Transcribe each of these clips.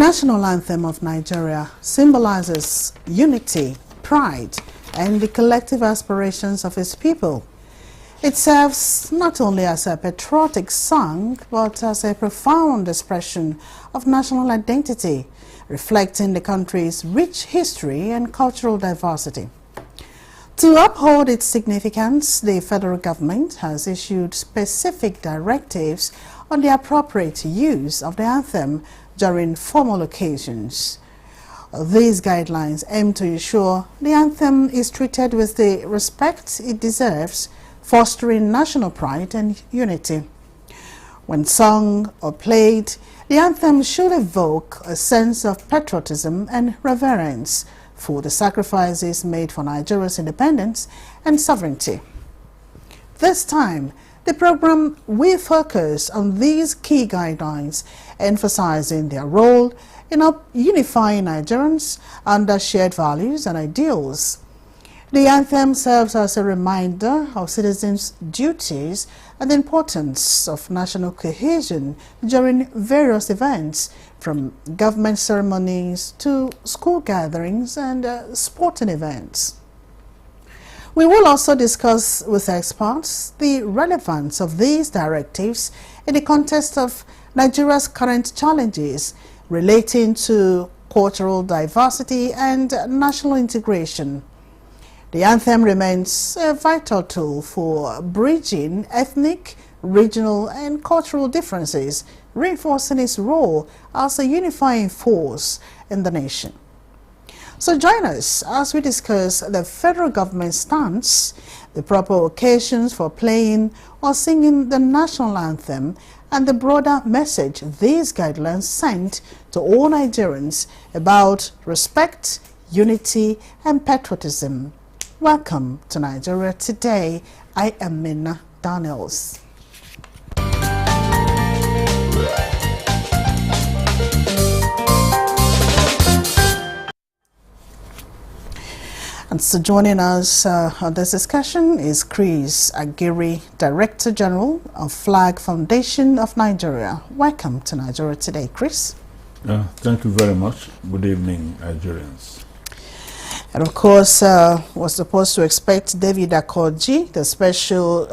national anthem of Nigeria symbolizes unity, pride, and the collective aspirations of its people. It serves not only as a patriotic song, but as a profound expression of national identity, reflecting the country's rich history and cultural diversity. To uphold its significance, the federal government has issued specific directives on the appropriate use of the anthem during formal occasions. These guidelines aim to ensure the anthem is treated with the respect it deserves, fostering national pride and unity. When sung or played, the anthem should evoke a sense of patriotism and reverence for the sacrifices made for Nigeria's independence and sovereignty. This time, the program will focus on these key guidelines, emphasizing their role in unifying Nigerians under shared values and ideals. The anthem serves as a reminder of citizens' duties and the importance of national cohesion during various events, from government ceremonies to school gatherings and sporting events. We will also discuss with experts the relevance of these directives in the context of Nigeria's current challenges relating to cultural diversity and national integration. The anthem remains a vital tool for bridging ethnic, regional, and cultural differences, reinforcing its role as a unifying force in the nation. So join us as we discuss the federal government's stance, the proper occasions for playing or singing the national anthem, and the broader message these guidelines send to all Nigerians about respect, unity, and patriotism. Welcome to Nigeria Today. I am Nta News24. And so joining us on this discussion is Chris Agiri, Director General of Flag Foundation of Nigeria. Welcome to Nigeria Today, Chris. Thank you very much. Good evening, Nigerians. And of course, we're supposed to expect David Akoji, the special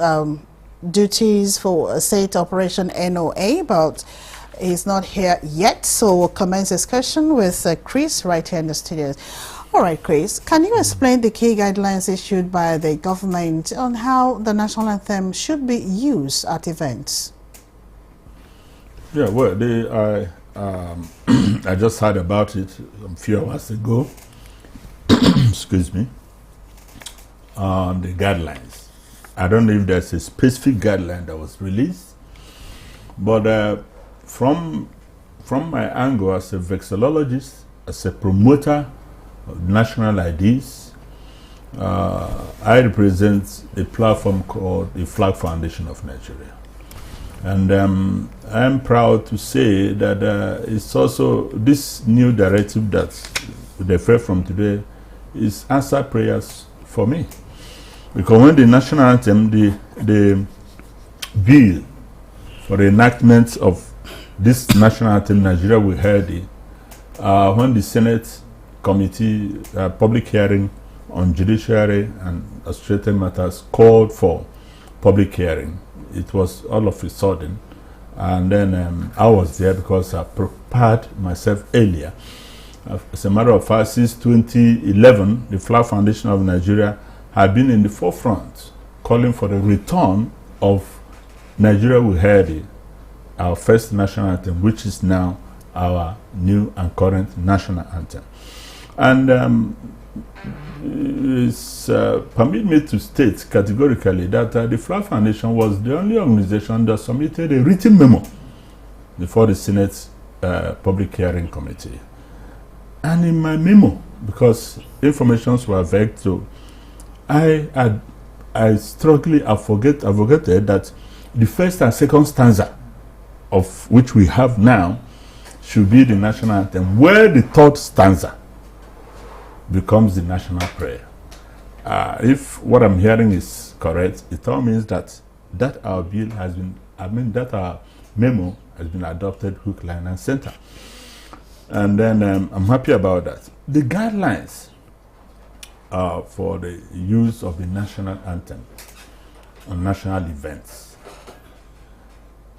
duties for State Operation NOA, but he's not here yet. So we'll commence discussion with Chris right here in the studio. All right, Chris, can you explain the key guidelines issued by the government on how the national anthem should be used at events? Yeah, well, I just heard about it a few hours ago. Excuse me. On the guidelines. I don't know if there's a specific guideline that was released, but from my angle as a vexillologist, as a promoter of national ideas, I represent a platform called the Flag Foundation of Nigeria. And I'm proud to say that it's also this new directive that they refer from today is answer prayers for me. Because when the national anthem, the bill for the enactment of this national anthem, Nigeria will heard it, when the Senate Committee public hearing on judiciary and administrative matters called for public hearing, it was all of a sudden, and then I was there because I prepared myself earlier. As a matter of fact, since 2011, the Flag Foundation of Nigeria had been in the forefront, calling for the return of Nigeria We Heard It, our first national anthem, which is now our new and current national anthem. And permit me to state categorically that the Flag Foundation was the only organization that submitted a written memo before the Senate Public Hearing Committee. And in my memo, because informations were vague, so I strongly advocated that the first and second stanza of which we have now should be the national anthem, where the third stanza becomes the national prayer. If what I'm hearing is correct, it all means that our bill has been, that our memo has been adopted hook, line, and center. And then I'm happy about that. The guidelines for the use of the national anthem on national events.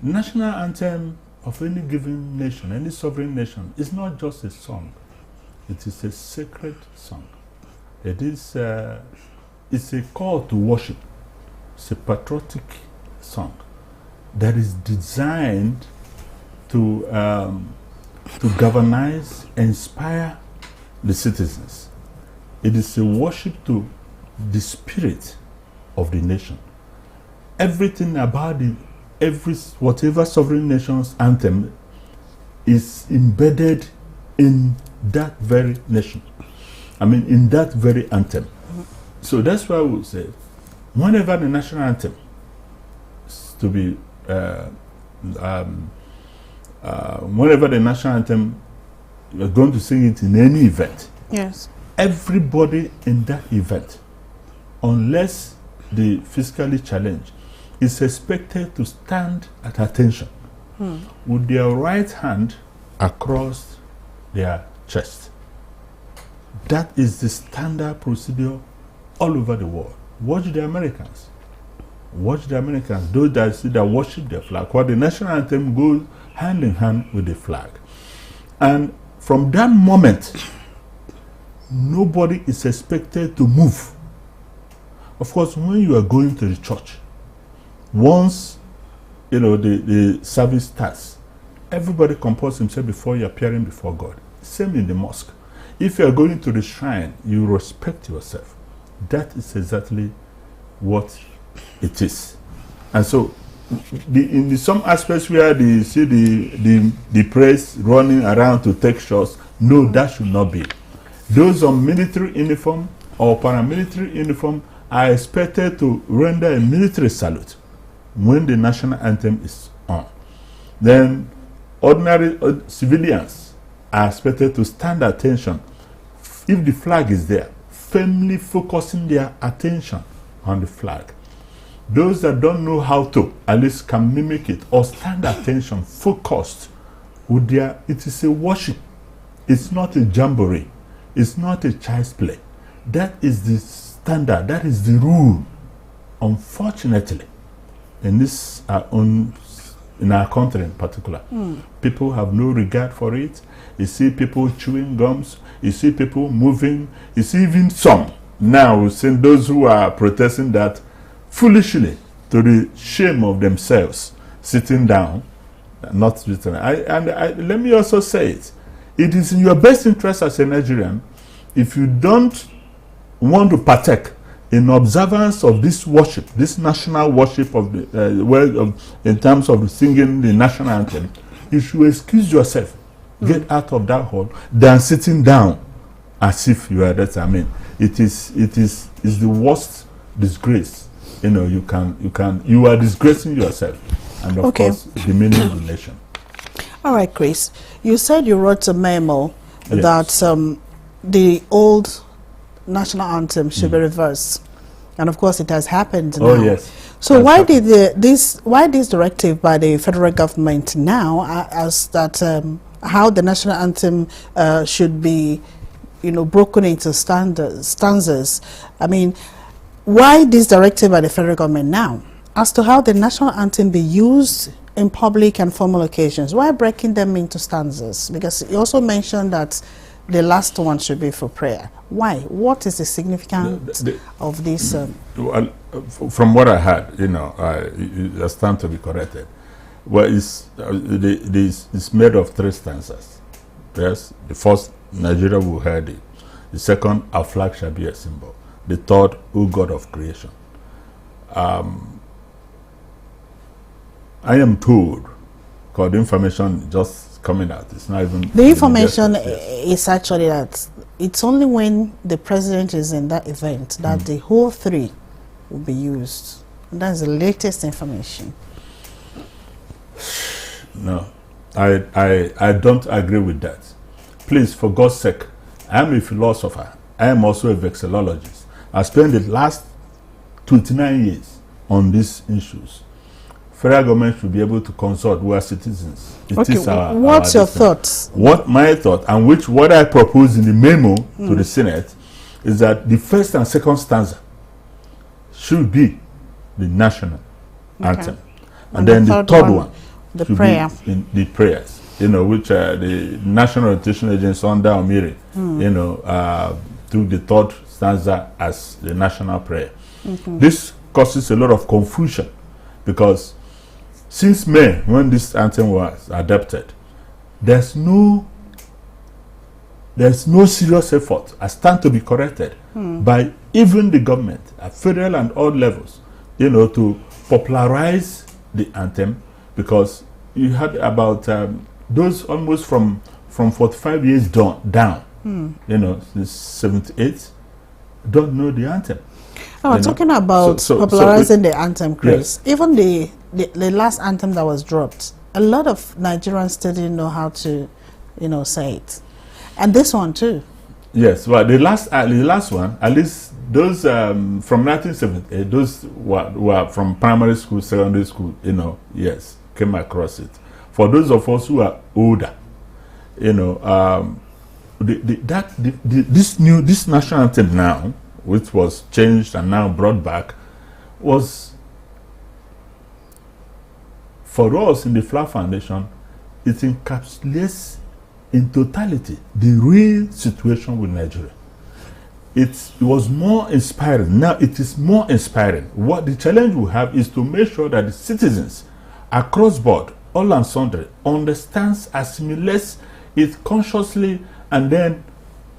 National anthem of any given nation, any sovereign nation, is not just a song. It is a sacred song. It is it's a call to worship. It's a patriotic song that is designed to galvanize, inspire the citizens. It is a worship to the spirit of the nation. Everything about whatever sovereign nation's anthem is embedded in that very nation. I mean, in that very anthem. So that's why we say, whenever the national anthem is to be, whenever the national anthem, you're going to sing it in any event. Yes. Everybody in that event, unless the physically challenged, is expected to stand at attention with their right hand across their chest. That is the standard procedure all over the world. Watch the Americans. Watch the Americans. Those that worship their flag. While the national anthem goes hand in hand with the flag. And from that moment, nobody is expected to move. Of course, when you are going to the church, once the service starts, everybody composes himself before you're appearing before God. Same in the mosque. If you are going to the shrine, you respect yourself. That is exactly what it is. And so, in some aspects where they see the press running around to take shots, no, that should not be. Those on military uniform or paramilitary uniform are expected to render a military salute when the national anthem is on. Then ordinary civilians are expected to stand attention if the flag is there, firmly focusing their attention on the flag. Those that don't know how to, at least can mimic it or stand attention, focused with their, it is a worship. It's not a jamboree. It's not a child's play. That is the standard. That is the rule. Unfortunately, in our country in particular, people have no regard for it. You see people chewing gums. You see people moving. You see even some now seeing those who are protesting that foolishly, to the shame of themselves, sitting down, not sitting. Let me also say it. It is in your best interest as a Nigerian, if you don't want to partake in observance of this worship, this national worship of the in terms of singing the national anthem, you should excuse yourself, get out of that hall, than sitting down as if you are that. I mean, it is the worst disgrace. You are disgracing yourself, and of course demeaning the nation. All right, Chris. You said you wrote a memo that the old national anthem should be reversed, and of course it has happened now. Oh yes. So why did this directive by the federal government now as that how the national anthem should be, broken into stanzas? I mean, why this directive by the federal government now as to how the national anthem be used in public and formal occasions? Why breaking them into stanzas? Because you also mentioned that the last one should be for prayer. Why? What is the significance of this? Well, from what I heard, I stand to be corrected. Well, it's made of 3 stanzas. Yes, the first, Nigeria will heard it. The second, our flag shall be a symbol. The third, O God of creation. I am told, because the information just coming out, it's not even... The information is actually that it's only when the president is in that event that the whole 3 will be used. And that's the latest information. No, I don't agree with that. Please, for God's sake, I am a philosopher. I am also a vexillologist. I spent the last 29 years on these issues. federal government should be able to consult with our citizens. What's your thoughts? What my thought, and what I propose in the memo to the Senate, is that the first and second stanza should be the national anthem, and then the third one the prayer, in the prayers, which the National Orientation Agency under Omiri, took the third stanza as the national prayer. This causes a lot of confusion, because since May, when this anthem was adopted, there's no serious effort as stand to be corrected by even the government at federal and all levels, to popularize the anthem, because you had about those almost from 45 years down, since 78, don't know the anthem. Talking about popularizing the anthem, Chris, yes. Even the last anthem that was dropped, a lot of Nigerians still didn't know how to, say it. And this one too. Yes, well, the last one, at least those from 1978, those were from primary school, secondary school, yes, came across it. For those of us who are older, this national anthem now, which was changed and now brought back, was, for us in the Flag Foundation, it encapsulates in totality the real situation with Nigeria. It was more inspiring. Now it is more inspiring. What the challenge we have is to make sure that the citizens across board, all and sundry, understands, assimilates it consciously, and then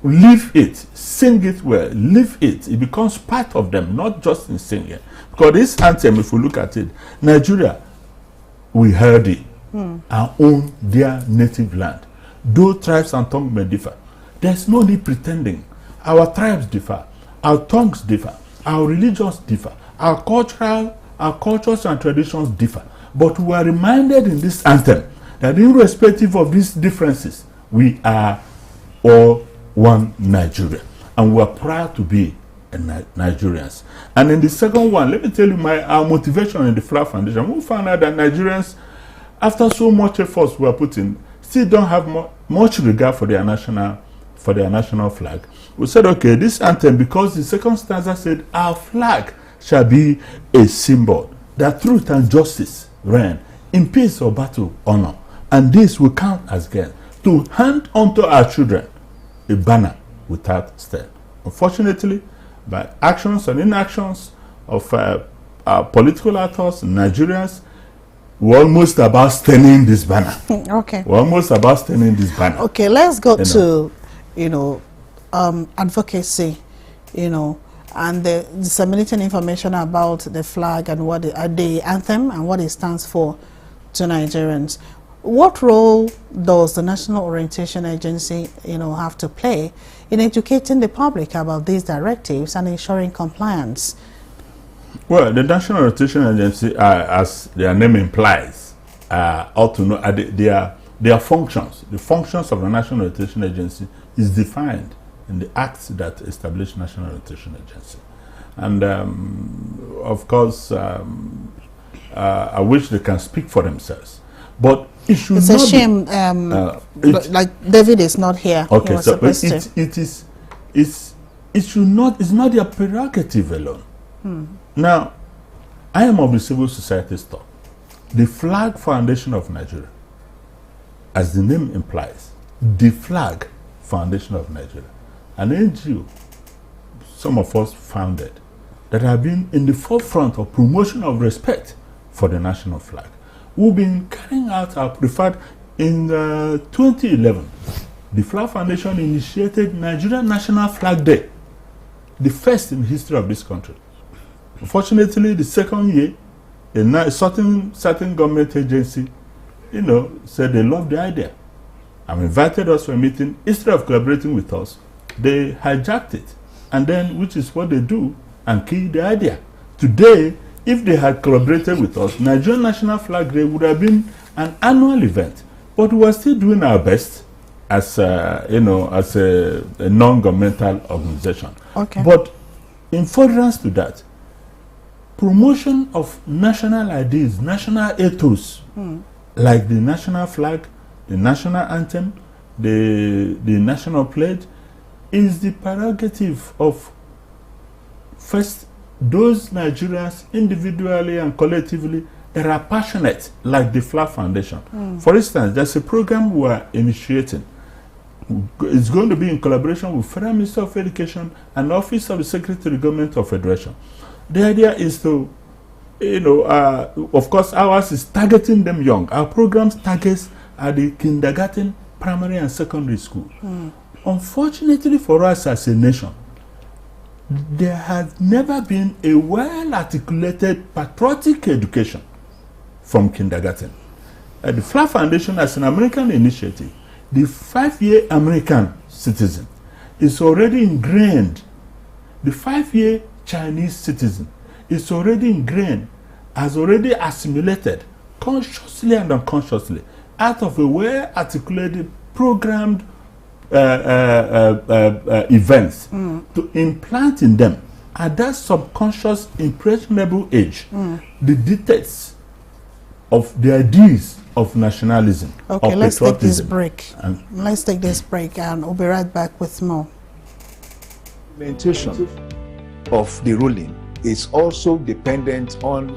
live it, sing it well, live it. It becomes part of them, not just in singing. Because this anthem, if we look at it, Nigeria, we heard it, our own dear native land. Though tribes and tongues may differ, there's no need pretending. Our tribes differ, our tongues differ, our religions differ, our cultures and traditions differ. But we are reminded in this anthem that irrespective of these differences, we are all one Nigeria, and we are proud to be Nigerians. And in the second one, let me tell you our motivation in the Flag Foundation. We found out that Nigerians, after so much efforts we are putting, still don't have much regard for their national flag. We said, okay, this anthem, because the second stanza said, our flag shall be a symbol that truth and justice reign in peace or battle, honor, and this will count as gain to hand unto our children a banner without stain. Unfortunately, by actions and inactions of our political actors, Nigerians, we're almost about staining this banner. Okay. We're almost about staining this banner. Okay, let's go to, advocacy, and the disseminating information about the flag and what the anthem and what it stands for to Nigerians. What role does the National Orientation Agency, have to play in educating the public about these directives and ensuring compliance? Well, the National Orientation Agency, as their name implies, ought to know their functions. The functions of the National Orientation Agency is defined in the acts that establish National Orientation Agency. And of course, I wish they can speak for themselves. But it should it's not a shame, like David is not here. Okay, so it should not, it's not their prerogative alone. Now, I am of the civil society stock. The Flag Foundation of Nigeria, as the name implies, the Flag Foundation of Nigeria, an NGO some of us founded that have been in the forefront of promotion of respect for the national flag. We've been carrying out our preferred. In 2011, the Flag Foundation initiated Nigerian National Flag Day, the first in the history of this country. Unfortunately, the second year, a certain government agency, said they loved the idea and invited us for a meeting. Instead of collaborating with us, they hijacked it, and then, which is what they do, and killed the idea. Today, if they had collaborated with us, Nigerian National Flag Day would have been an annual event. But we are still doing our best as as a non-governmental organization. Okay. But in furtherance to that, promotion of national ideas, national ethos, like the national flag, the national anthem, the national pledge, is the prerogative of first those Nigerians individually and collectively that are passionate, like the Flag Foundation. For instance, there's a program we are initiating. It's going to be in collaboration with Federal Minister of Education and Office of the Secretary to the Government of Federation. The idea is to, of course, ours is targeting them young. Our programs targets at the kindergarten, primary, and secondary school. Unfortunately for us as a nation, there has never been a well-articulated patriotic education from kindergarten. The Flag Foundation, as an American initiative, the 5-year American citizen is already ingrained. The 5-year Chinese citizen is already ingrained, has already assimilated, consciously and unconsciously, out of a well-articulated, programmed events to implant in them at that subconscious, impressionable age the dictates of the ideas of nationalism. Okay, of let's take this break. And we'll be right back with more. Implementation of the ruling is also dependent on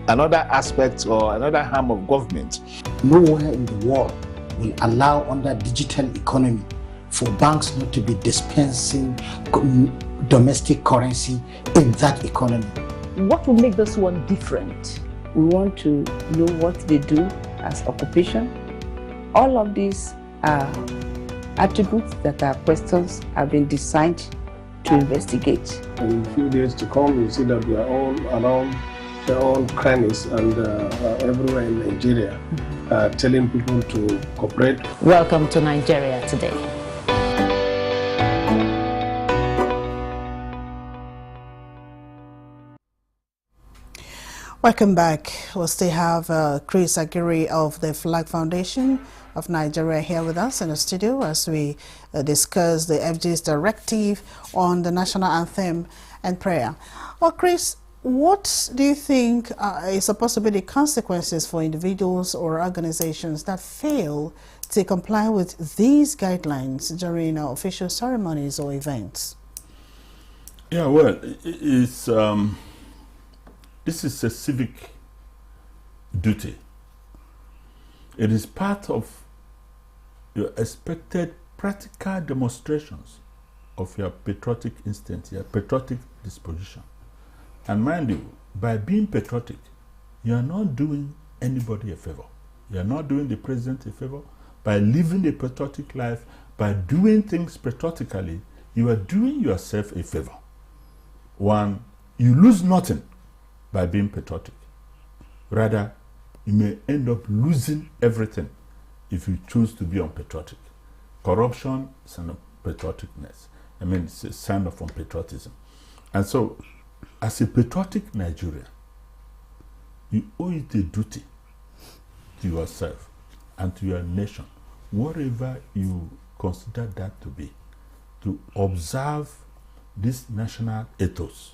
another aspect or another arm of government. Nowhere in the world will allow, under digital economy, for banks not to be dispensing domestic currency in that economy. What will make this one different? We want to know what they do as occupation. All of these are attributes that our questions have been designed to investigate. In a few days to come, you see that we are all around their own crannies and everywhere in Nigeria, telling people to cooperate. Welcome to Nigeria Today. Welcome back. We'll still have Chris Aguirre of the Flag Foundation of Nigeria here with us in the studio as we discuss the FG's directive on the national anthem and prayer. Well, Chris, what do you think is supposed to be the consequences for individuals or organizations that fail to comply with these guidelines during official ceremonies or events? Yeah, well, it's this is a civic duty. It is part of your expected practical demonstrations of your patriotic instinct, your patriotic disposition. And mind you, by being patriotic, you are not doing anybody a favor. You are not doing the president a favor. By living a patriotic life, by doing things patriotically, you are doing yourself a favor. One, you lose nothing by being patriotic. Rather, you may end up losing everything if you choose to be unpatriotic. Corruption is an unpatrioticness. I mean, it's a sign of unpatriotism. And so, as a patriotic Nigerian, you owe it a duty to yourself and to your nation, whatever you consider that to be, to observe this national ethos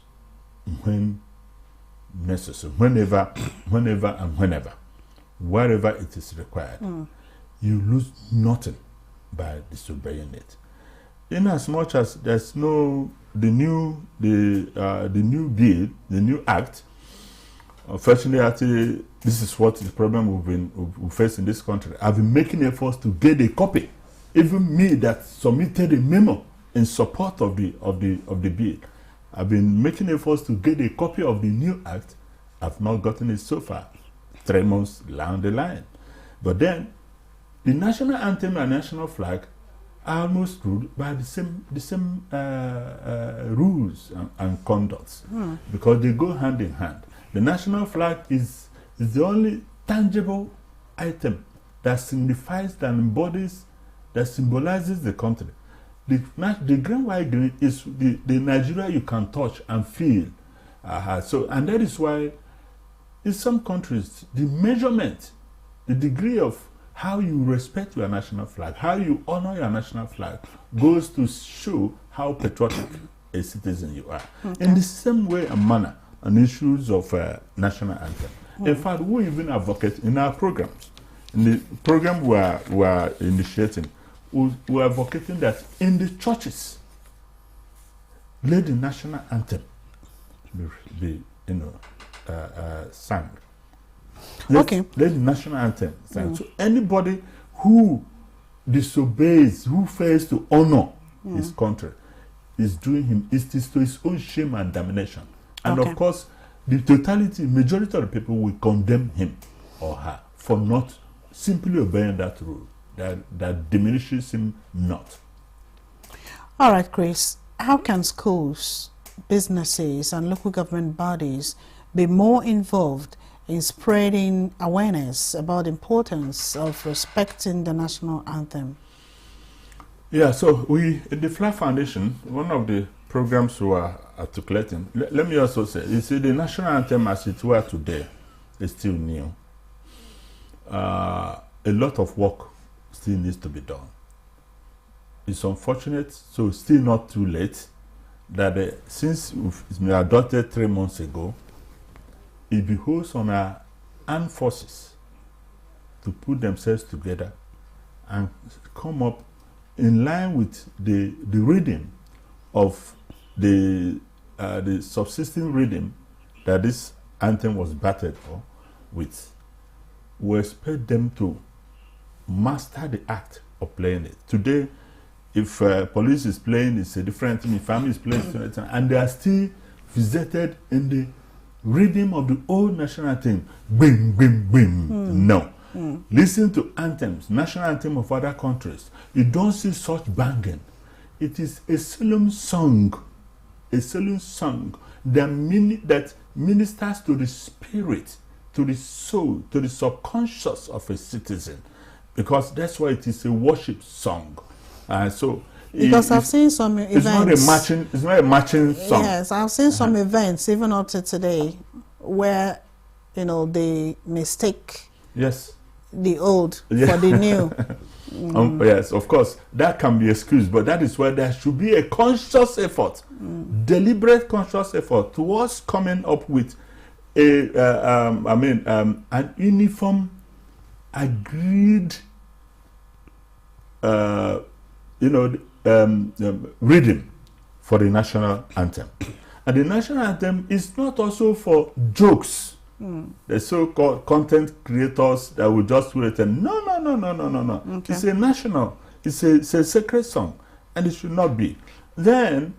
when necessary, whenever and wherever it is required. You lose nothing by disobeying it. In as much as there's no the new bill, the new act. Unfortunately, this is what the problem we face in this country. I've been making efforts to get a copy. Even me that submitted a memo in support of the bill. I've been making efforts to get a copy of the new act. I've not gotten it so far, 3 months down the line. But then, the national anthem and national flag are almost ruled by the same rules and conducts, because they go hand in hand. The national flag is the only tangible item that signifies, that embodies, that symbolizes the country. The green, white, green is the Nigeria you can touch and feel. And that is why in some countries, the measurement, the degree of how you respect your national flag, how you honor your national flag, goes to show how patriotic a citizen you are. In the same way and manner, on issues of national anthem. In fact, we even advocate in our programs. In the program we are initiating, we are advocating that in the churches, let the national anthem be sung. Let the national anthem sung. So anybody who disobeys, who fails to honor his country, is doing him is to his own shame and damnation. And of course, the majority of the people will condemn him or her for not simply obeying that rule. That diminishes him not. All right, Chris. How can schools, businesses, and local government bodies be more involved in spreading awareness about the importance of respecting the national anthem? Yeah, so at the Flag Foundation, one of the programs we are articulating, let me also say, you see, the national anthem as it were today is still new. A lot of work still needs to be done. It's unfortunate, so it's still not too late, that since it's been adopted 3 months ago, it behoves on our armed forces to put themselves together and come up in line with the reading of the subsisting reading that this anthem was battered for with. We expect them to master the act of playing it. Today, if police is playing, it's a different thing. If family is playing, it's a different thing. And they are still visited in the rhythm of the old national anthem. Bim, bim, bim. No. Listen to anthems, national anthem of other countries. You don't see such banging. It is a solemn song that ministers to the spirit, to the soul, to the subconscious of a citizen, because that's why it is a worship song. So because I've seen some events. It's not a marching song. Yes, I've seen some events even up to today where they mistake the old for the new. Yes, of course, that can be excused, but that is why there should be a conscious effort, deliberate conscious effort towards coming up with an uniform, agreed, rhythm for the national anthem. And the national anthem is not also for jokes. The so-called content creators that will just wait and no. Okay. It's a national, it's a sacred song, and it should not be. Then,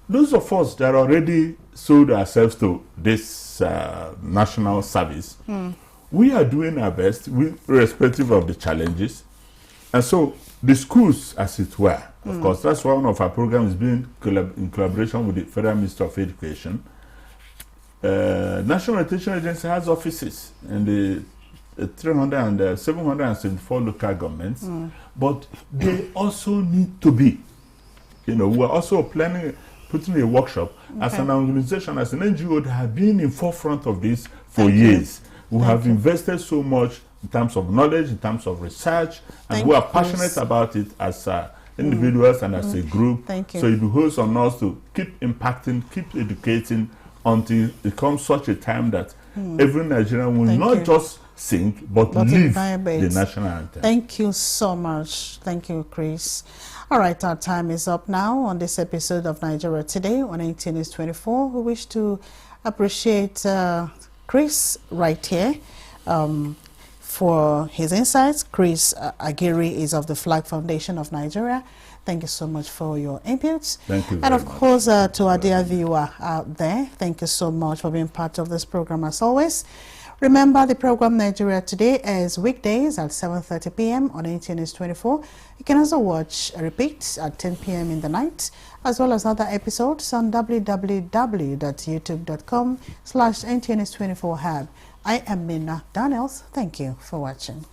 those of us that already sold ourselves to this national service, we are doing our best, irrespective of the challenges. And so, the schools, as it were, of course, that's one of our programs being in collaboration with the Federal Ministry of Education. National Education Agency has offices in the 774 local governments, but they also need to be. We're also putting a workshop as an organization, as an NGO that have been in forefront of this for years. We have invested so much in terms of knowledge, in terms of research, and we are passionate about it as individuals and as a group. So it behoves on us to keep impacting, keep educating until it comes such a time that every Nigerian will not just sing, but live the national anthem. Thank you so much. Thank you, Chris. All right, our time is up now on this episode of Nigeria Today on Nta News24. We wish to appreciate Chris right here for his insights. Chris Agiri is of the Flag Foundation of Nigeria. Thank you so much for your inputs. Thank you. And of course, to our dear viewer out there, thank you so much for being part of this program as always. Remember, the program Nigeria Today is weekdays at 7:30 p.m. on Nta News24. You can also watch a repeat at 10 p.m. in the night, as well as other episodes on www.youtube.com/NTA News24 Hub. I am Nta Daniels. Thank you for watching.